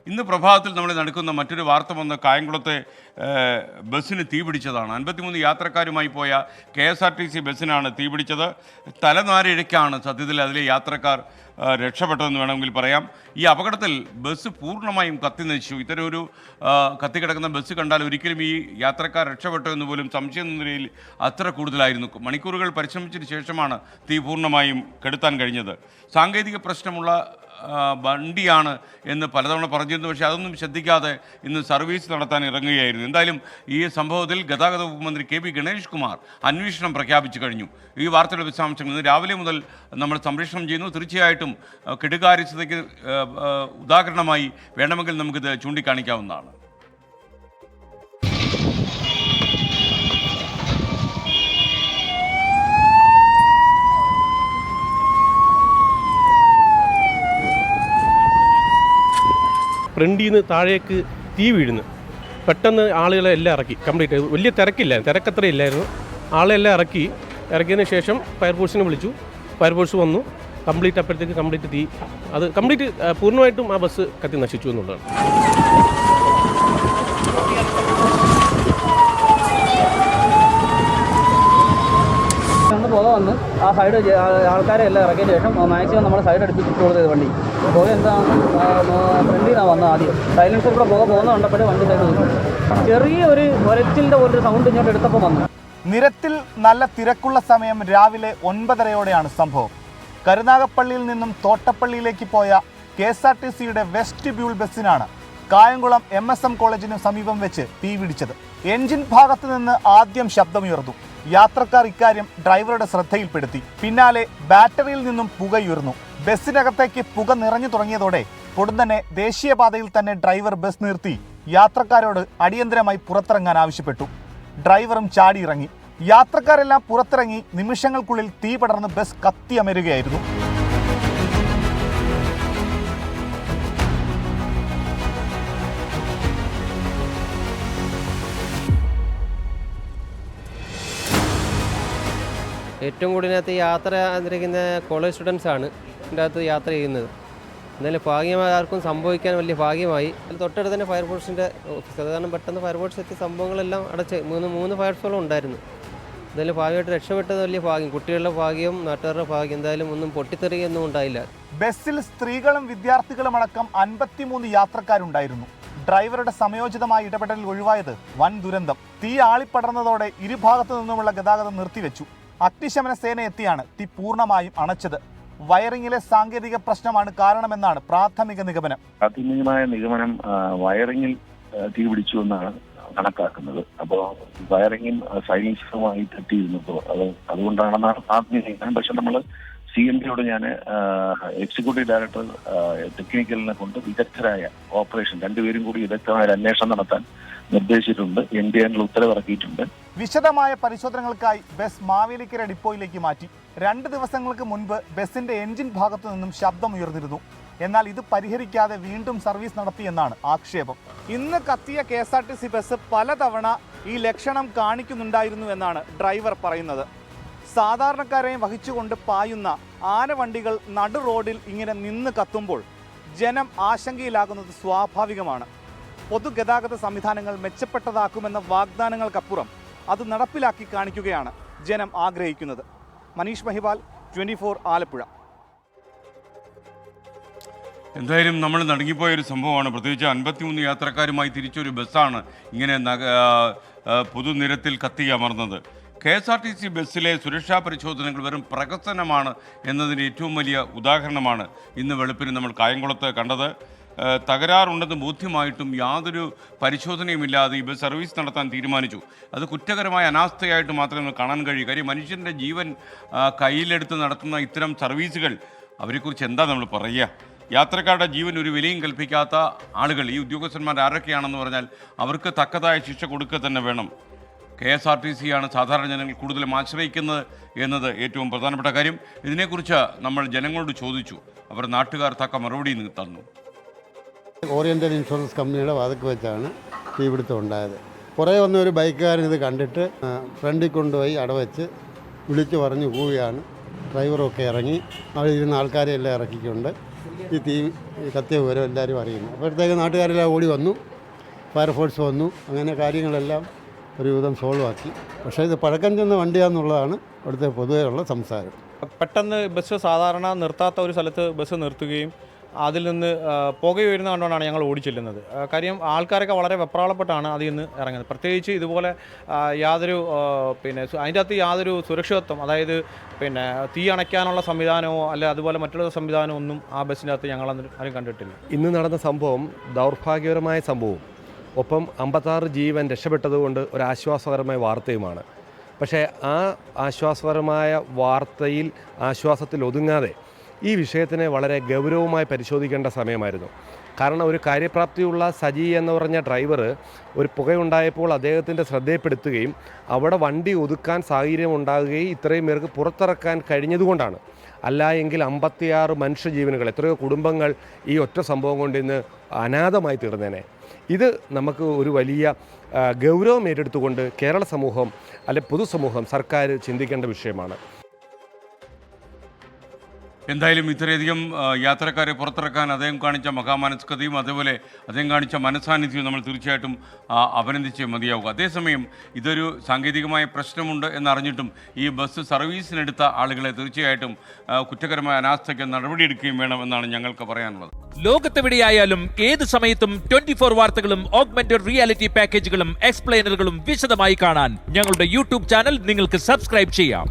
ഇന്ന് പ്രഭാതത്തിൽ നമ്മൾ നടക്കുന്ന മറ്റൊരു വാർത്ത വന്ന് കായംകുളത്തെ ബസ്സിന് തീപിടിച്ചതാണ്. 53 യാത്രക്കാരുമായി പോയ KSRTC ബസ്സിനാണ് തീപിടിച്ചത്. തലനാരിഴയ്ക്കാണ് സത്യത്തിൽ അതിലെ യാത്രക്കാർ രക്ഷപ്പെട്ടതെന്ന് വേണമെങ്കിൽ പറയാം. ഈ അപകടത്തിൽ ബസ് പൂർണ്ണമായും കത്തിനശിച്ചു. ഇത്തരം ഒരു കത്തിക്കിടക്കുന്ന ബസ് കണ്ടാൽ ഒരിക്കലും ഈ യാത്രക്കാർ രക്ഷപ്പെട്ടു എന്ന് പോലും സംശയം എന്ന നിലയിൽ അത്ര കൂടുതലായിരുന്നു. മണിക്കൂറുകൾ പരിശ്രമിച്ചതിന് ശേഷമാണ് തീ പൂർണ്ണമായും കെടുത്താൻ കഴിഞ്ഞത്. സാങ്കേതിക പ്രശ്നമുള്ള വണ്ടിയാണ് എന്ന് പലതവണ പറഞ്ഞിരുന്നു. പക്ഷേ അതൊന്നും ശ്രദ്ധിക്കാതെ ഇന്ന് സർവീസ് നടത്താൻ ഇറങ്ങുകയായിരുന്നു. എന്തായാലും ഈ സംഭവത്തിൽ ഗതാഗത വകുപ്പ് മന്ത്രി KP ഗണേഷ് കുമാർ അന്വേഷണം പ്രഖ്യാപിച്ചു കഴിഞ്ഞു. ഈ വാർത്തയുടെ വിശദാംശങ്ങൾ ഇന്ന് രാവിലെ മുതൽ നമ്മൾ സംപ്രേഷണം ചെയ്യുന്നു. തീർച്ചയായിട്ടും കെടുകാര്യസ്ഥതയ്ക്ക് ഉദാഹരണമായി വേണമെങ്കിൽ നമുക്കിത് ചൂണ്ടിക്കാണിക്കാവുന്നതാണ്. ഫ്രണ്ടിൽ നിന്ന് താഴേക്ക് തീ വീഴുന്നു. പെട്ടെന്ന് ആളുകളെ എല്ലാം ഇറക്കി കംപ്ലീറ്റ്. വലിയ തിരക്കില്ലായിരുന്നു, തിരക്കത്ര ഇല്ലായിരുന്നു. ആളെല്ലാം ഇറക്കിയതിന് ശേഷം ഫയർഫോഴ്സിനെ വിളിച്ചു. ഫയർഫോഴ്സ് വന്നു. കംപ്ലീറ്റ് അപ്പോഴത്തേക്ക് കംപ്ലീറ്റ് തീ അത് കംപ്ലീറ്റ് പൂർണ്ണമായിട്ടും ആ ബസ് കത്തി നശിച്ചു എന്നുള്ളതാണ്. പുക വന്ന് ആ സൈഡ് ആൾക്കാരെ എല്ലാം ഇറക്കിയതിന് ശേഷം മാക്സിമം നമ്മൾ സൈഡ് അടുപ്പിച്ചിട്ട് കൊടുത്തത് വണ്ടി. പുക എന്താണ് ഫ്രണ്ടിൽ നിന്നാണ് വന്നത്. ആദ്യം സൈലൻസർ കൂടെ പുക പോകുന്ന കണ്ടപ്പോഴേ വണ്ടി സൈഡ് നിന്നു. ചെറിയ ഒരു ഒരച്ചിലിൻ്റെ പോലൊരു സൗണ്ട് ഇങ്ങോട്ട് എടുത്തപ്പോൾ വന്നു. നിരത്തിൽ നല്ല തിരക്കുള്ള സമയം രാവിലെ 9:30യോടെയാണ് സംഭവം. കരുനാഗപ്പള്ളിയിൽ നിന്നും തോട്ടപ്പള്ളിയിലേക്ക് പോയ KSRTCയുടെ വെസ്റ്റിബ്യൂൾ ബസ്സിനാണ് കായംകുളം MSM കോളേജിന് സമീപം വെച്ച് തീപിടിച്ചത്. എൻജിൻ ഭാഗത്ത് നിന്ന് ആദ്യം ശബ്ദമുയർന്നു. യാത്രക്കാർ ഇക്കാര്യം ഡ്രൈവറുടെ ശ്രദ്ധയിൽപ്പെടുത്തി. പിന്നാലെ ബാറ്ററിയിൽ നിന്നും പുകയുയർന്നു. ബസ്സിനകത്തേക്ക് പുക നിറഞ്ഞു തുടങ്ങിയതോടെ പൊടുന്നനെ ദേശീയപാതയിൽ തന്നെ ഡ്രൈവർ ബസ് നിർത്തി യാത്രക്കാരോട് അടിയന്തരമായി പുറത്തിറങ്ങാൻ ആവശ്യപ്പെട്ടു. ഡ്രൈവറും ചാടിയിറങ്ങി. യാത്രക്കാരെല്ലാം പുറത്തിറങ്ങി. നിമിഷങ്ങൾക്കുള്ളിൽ തീ പടർന്ന് ബസ് കത്തിയമരുകയായിരുന്നു. ഏറ്റവും കൂടുതൽ ഇതിനകത്ത് യാത്ര ചെയ്തിരിക്കുന്ന കോളേജ് സ്റ്റുഡൻസാണ് ഇതിൻ്റെ അകത്ത് യാത്ര ചെയ്യുന്നത്. എന്നാലും ഭാഗ്യമായി ആർക്കും സംഭവിക്കാൻ വലിയ ഭാഗ്യമായി. തൊട്ടടുത്ത് തന്നെ ഫയർഫോഴ്സിൻ്റെ ഓഫീസ്, അത് കാരണം പെട്ടെന്ന് ഫയർഫോഴ്സ് എത്തിയ സംഭവങ്ങളെല്ലാം അടച്ച് മൂന്ന് ഫയർഫോഴ്സുകളും ഉണ്ടായിരുന്നു. എന്തായാലും ഭാഗ്യമായിട്ട് രക്ഷപ്പെട്ടത് വലിയ ഭാഗ്യം. കുട്ടികളുടെ ഭാഗ്യവും നാട്ടുകാരുടെ ഭാഗ്യം. എന്തായാലും ഒന്നും പൊട്ടിത്തെറിയൊന്നും ഉണ്ടായില്ല. ബസ്സിൽ സ്ത്രീകളും വിദ്യാർത്ഥികളും അടക്കം 53 യാത്രക്കാരുണ്ടായിരുന്നു. ഡ്രൈവറുടെ സമയോചിതമായ ഇടപെടലിൽ ഒഴിവായത് വൻ ദുരന്തം. തീ ആളിപ്പടർന്നതോടെ ഇരുഭാഗത്തു നിന്നുമുള്ള ഗതാഗതം നിർത്തിവെച്ചു. അഗ്നിശമന സേന എത്തിയാണ് തീ പൂർണ്ണമായും അണച്ചത്. വയറിംഗിലെ സാങ്കേതിക പ്രശ്നമാണ് കാരണമെന്നാണ് പ്രാഥമിക നിഗമനം. പ്രാഥമികമായ നിഗമനം വയറിംഗിൽ തീ പിടിച്ചു എന്നാണ് കണക്കാക്കുന്നത്. അപ്പോൾ വയറിംഗും സൈലൻസറുമായി തട്ടിയിരുന്നപ്പോൾ അതുകൊണ്ടാണെന്നാണ് പ്രാഥമിക നിഗമനം. പക്ഷെ നമ്മൾ CMDയോട് ഞാൻ എക്സിക്യൂട്ടീവ് ഡയറക്ടർ ടെക്നിക്കലിനെ കൊണ്ട് വിദഗ്ധരായ ഓപ്പറേഷൻ രണ്ടുപേരും കൂടി വിദഗ്ധമായ അന്വേഷണം നടത്താൻ നിർദ്ദേശിച്ചിട്ടുണ്ട്. NDA ഉത്തരവിറക്കിയിട്ടുണ്ട്. വിശദമായ പരിശോധനകൾക്കായി ബസ് മാവേലിക്കര ഡിപ്പോയിലേക്ക് മാറ്റി. 2 ദിവസങ്ങൾക്ക് മുൻപ് ബസിന്റെ എൻജിൻ ഭാഗത്തു നിന്നും ശബ്ദമുയർന്നിരുന്നു. എന്നാൽ ഇത് പരിഹരിക്കാതെ വീണ്ടും സർവീസ് നടത്തിയെന്നാണ് ആക്ഷേപം. ഇന്ന് കത്തിയ KSRTC ബസ് പലതവണ ഈ ലക്ഷണം കാണിക്കുന്നുണ്ടായിരുന്നു എന്നാണ് ഡ്രൈവർ പറയുന്നത്. സാധാരണക്കാരെയും വഹിച്ചുകൊണ്ട് പായുന്ന ആനവണ്ടികൾ നടു റോഡിൽ ഇങ്ങനെ നിന്ന് കത്തുമ്പോൾ ജനം ആശങ്കയിലാകുന്നത് സ്വാഭാവികമാണ്. പൊതുഗതാഗത സംവിധാനങ്ങൾ മെച്ചപ്പെട്ടതാക്കുമെന്ന വാഗ്ദാനങ്ങൾക്കപ്പുറം അത് നടപ്പിലാക്കി കാണിക്കുകയാണ് ജനം ആഗ്രഹിക്കുന്നത്. മനീഷ് മഹിവാൽ, 24 ആലപ്പുഴ. എന്തായാലും നമ്മൾ നടുങ്ങിപ്പോയൊരു സംഭവമാണ്. പ്രത്യേകിച്ച് 53 യാത്രക്കാരുമായി തിരിച്ചൊരു ബസ്സാണ് ഇങ്ങനെ പൊതുനിരത്തിൽ കത്തിയമർന്നത്. KSRTC ബസ്സിലെ സുരക്ഷാ പരിശോധനകൾ വെറും പ്രഹസനമാണ് എന്നതിന് ഏറ്റവും വലിയ ഉദാഹരണമാണ് ഇന്ന് വെളുപ്പിന് നമ്മൾ കായംകുളത്ത് കണ്ടത്. തകരാറുണ്ടെന്ന് ബോധ്യമായിട്ടും യാതൊരു പരിശോധനയുമില്ലാതെ ഈ ബസ് സർവീസ് നടത്താൻ തീരുമാനിച്ചു. അത് കുറ്റകരമായ അനാസ്ഥയായിട്ട് മാത്രമേ കാണാൻ കഴിയൂ. കാര്യം മനുഷ്യൻ്റെ ജീവൻ കയ്യിലെടുത്ത് നടത്തുന്ന ഇത്തരം സർവീസുകൾ അവരെക്കുറിച്ച് എന്താ നമ്മൾ പറയുക? യാത്രക്കാരുടെ ജീവൻ ഒരു വിലയും കൽപ്പിക്കാത്ത ആളുകൾ ഈ ഉദ്യോഗസ്ഥന്മാർ ആരൊക്കെയാണെന്ന് പറഞ്ഞാൽ അവർക്ക് തക്കതായ ശിക്ഷ കൊടുക്കുക തന്നെ വേണം. KSRTCയാണ് സാധാരണ ജനങ്ങൾ കൂടുതലും ആശ്രയിക്കുന്നത് എന്നത് ഏറ്റവും പ്രധാനപ്പെട്ട കാര്യം. ഇതിനെക്കുറിച്ച് നമ്മൾ ജനങ്ങളോട് ചോദിച്ചു. അവർ നാട്ടുകാർ തക്ക മറുപടി തന്നു. ഓറിയൻ്റൽ ഇൻഷുറൻസ് കമ്പനിയുടെ വാതിൽക്ക് വെച്ചാണ് തീപിടുത്തം ഉണ്ടായത്. കുറേ വന്ന ഒരു ബൈക്കുകാരൻ ഇത് കണ്ടിട്ട് ഫ്രണ്ടിൽ കൊണ്ടുപോയി അടവെച്ച് വിളിച്ചു പറഞ്ഞു പോവുകയാണ്. ഡ്രൈവറൊക്കെ ഇറങ്ങി അവിടെ ഇരുന്ന ആൾക്കാരെ എല്ലാം ഇറക്കിക്കൊണ്ട് ഈ തീ കത്തിയ വിവരം എല്ലാവരും അറിയുന്നു. അപ്പോഴത്തേക്ക് നാട്ടുകാരെല്ലാം ഓടി വന്നു, ഫയർഫോഴ്സ് വന്നു, അങ്ങനെ കാര്യങ്ങളെല്ലാം ഒരുവിധം സോൾവ് ആക്കി. പക്ഷേ ഇത് പഴക്കം ചെന്ന വണ്ടിയാണെന്നുള്ളതാണ് ഇവിടുത്തെ പൊതുവെയുള്ള സംസാരം. പെട്ടെന്ന് ബസ് സാധാരണ നിർത്താത്ത ഒരു സ്ഥലത്ത് ബസ് നിർത്തുകയും അതിൽ നിന്ന് പുക വരുന്ന കണ്ടുകൊണ്ടാണ് ഞങ്ങൾ ഓടിച്ചെല്ലുന്നത്. കാര്യം ആൾക്കാരൊക്കെ വളരെ വെപ്രാളപ്പെട്ടാണ് അതിൽ നിന്ന് ഇറങ്ങുന്നത്. പ്രത്യേകിച്ച് ഇതുപോലെ യാതൊരു അതിൻ്റെ അകത്ത് യാതൊരു സുരക്ഷിതത്വം, അതായത് തീ അണയ്ക്കാനുള്ള സംവിധാനമോ അല്ല അതുപോലെ മറ്റുള്ള സംവിധാനമോ ഒന്നും ആ ബസ്സിൻ്റെ അകത്ത് ഞങ്ങൾ ആരും കണ്ടിട്ടില്ല. ഇന്ന് നടന്ന സംഭവം ദൗർഭാഗ്യകരമായ സംഭവവും ഒപ്പം 56 ജീവൻ രക്ഷപ്പെട്ടതുകൊണ്ട് ഒരു ആശ്വാസകരമായ വാർത്തയുമാണ്. പക്ഷേ ആ ആശ്വാസകരമായ വാർത്തയിൽ ആശ്വാസത്തിൽ ഒതുങ്ങാതെ ഈ വിഷയത്തിനെ വളരെ ഗൗരവമായി പരിശോധിക്കേണ്ട സമയമായിരുന്നു. കാരണം ഒരു കാര്യപ്രാപ്തിയുള്ള സജി എന്ന് പറഞ്ഞ ഡ്രൈവർ ഒരു പുകയുണ്ടായപ്പോൾ അദ്ദേഹത്തിൻ്റെ ശ്രദ്ധയിൽപ്പെടുത്തുകയും അവിടെ വണ്ടി ഒതുക്കാൻ സാഹചര്യം ഉണ്ടാകുകയും ഇത്രയും പേർക്ക് പുറത്തിറക്കാൻ കഴിഞ്ഞതുകൊണ്ടാണ്. അല്ല എങ്കിൽ 56 മനുഷ്യജീവനുകൾ, എത്രയോ കുടുംബങ്ങൾ ഈ ഒറ്റ സംഭവം കൊണ്ട് ഇന്ന് അനാഥമായി തീർന്നേനെ. ഇത് നമുക്ക് ഒരു വലിയ ഗൗരവം ഏറ്റെടുത്തുകൊണ്ട് കേരള സമൂഹം അല്ലെ പൊതുസമൂഹം സർക്കാർ ചിന്തിക്കേണ്ട വിഷയമാണ്. എന്തായാലും ഇത്രയധികം യാത്രക്കാരെ പുറത്തിറക്കാൻ അദ്ദേഹം കാണിച്ച മഹാമനസ്കതയും അതേപോലെ അദ്ദേഹം കാണിച്ച മനസാന്നിധ്യവും നമ്മൾ തീർച്ചയായിട്ടും അഭിനന്ദിച്ചേ മതിയാവുക. അതേസമയം ഇതൊരു സാങ്കേതികമായ പ്രശ്നമുണ്ട് എന്നറിഞ്ഞിട്ടും ഈ ബസ് സർവീസിനെടുത്ത ആളുകളെ തീർച്ചയായിട്ടും കുറ്റകരമായ അനാസ്ഥയ്ക്ക് നടപടിയെടുക്കുകയും വേണമെന്നാണ് ഞങ്ങൾക്ക് പറയാനുള്ളത്. ലോകത്തെവിടെയായാലും ഏത് സമയത്തും 24 വാർത്തകളും ഓഗ്മെന്റഡ് റിയാലിറ്റി പാക്കേജുകളും എക്സ്പ്ലെയിനറുകളും വിശദമായി കാണാൻ ഞങ്ങളുടെ യൂട്യൂബ് ചാനൽ നിങ്ങൾക്ക് സബ്സ്ക്രൈബ് ചെയ്യാം.